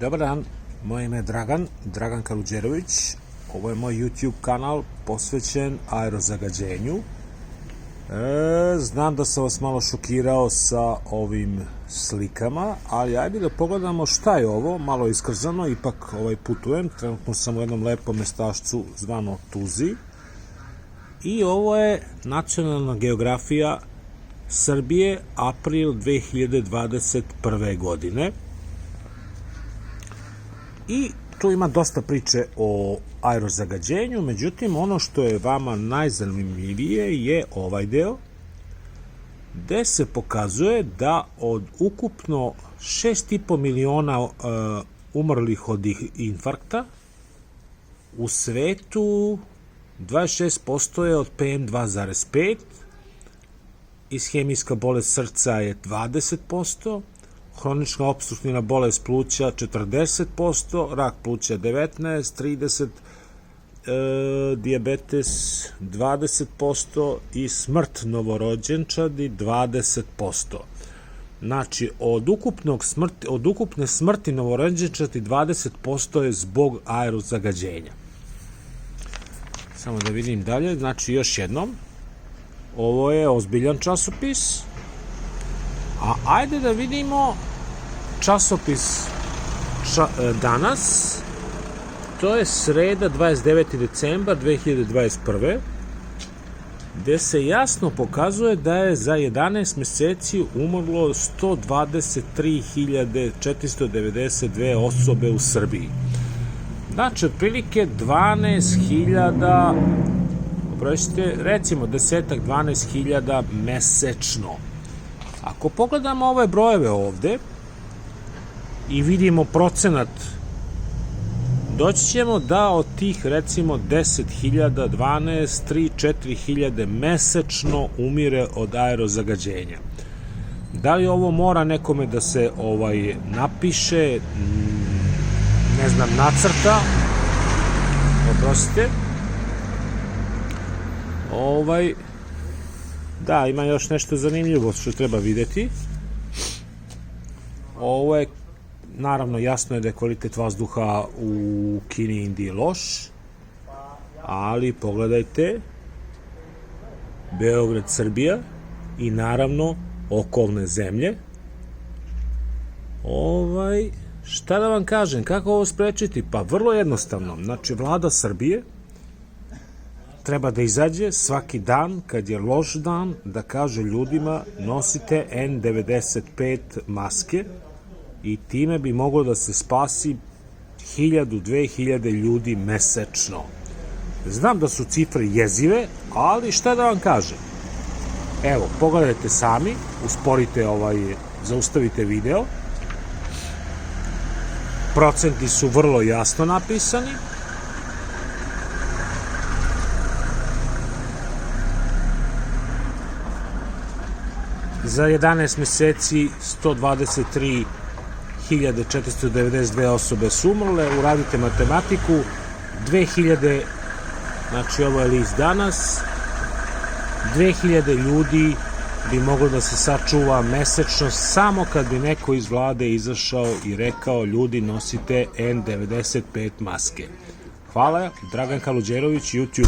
Dobar dan, moje ime je Dragan Kaluđerović. Ovo je moj YouTube kanal posvećen aerozagađenju. Znam da sam vas malo šokirao sa ovim slikama, ali ajde da pogledamo šta je ovo, malo iskrzano, ipak putujem, trenutno sam u jednom lepom mestašcu zvano Tuzi. I ovo je nacionalna geografija Srbije, april 2021. godine. I tu ima dosta priče o aerozagađenju, međutim ono što je vama najzanimljivije je ovaj deo, gde se pokazuje da od ukupno 6,5 miliona umrlih od infarkta, u svetu 26% je od PM2,5, ishemijska bolest srca je 20%, hronična opstruktivna bolest pluća 40%, rak pluća 19%, 30%, dijabetes 20% i smrt novorođenčadi 20%. Znači, od ukupne smrti novorođenčadi 20% je zbog aerozagađenja. Samo da vidim dalje, znači još jednom, ovo je ozbiljan časopis, a ajde da vidimo časopis danas, to je sreda 29. decembar 2021. gde se jasno pokazuje da je za 11 meseci umrlo 123.492 osobe u Srbiji. Znači, otprilike 12.000, recimo 10-12.000 mesečno. Ako pogledamo ove brojeve ovde i vidimo procenat, doći ćemo da od tih recimo 10.000, 12, 3, 4.000 mesečno umire od aerozagađenja. Da li ovo mora nekome da se napiše, ne znam, nacrta, oprostite, da, ima još nešto zanimljivo što treba videti. Ovo je, naravno, jasno je da je kvalitet vazduha u Kini i Indiji loš, ali pogledajte, Beograd, Srbija i naravno okolne zemlje. Šta da vam kažem, kako ovo sprečiti? Pa vrlo jednostavno, znači vlada Srbije treba da izađe svaki dan, kad je loš dan, da kaže ljudima nosite N95 maske i time bi moglo da se spasi 1000-2000 ljudi mesečno. Znam da su cifre jezive, ali šta da vam kažem? Evo, pogledajte sami, usporite zaustavite video. Procenti su vrlo jasno napisani. Za 11 meseci 123.492 osobe su umrle, uradite matematiku, 2000, znači ovo je list danas, 2000 ljudi bi moglo da se sačuva mesečno samo kad bi neko iz vlade izašao i rekao ljudi nosite N95 maske. Hvala, Dragan Kaluđerović, YouTube.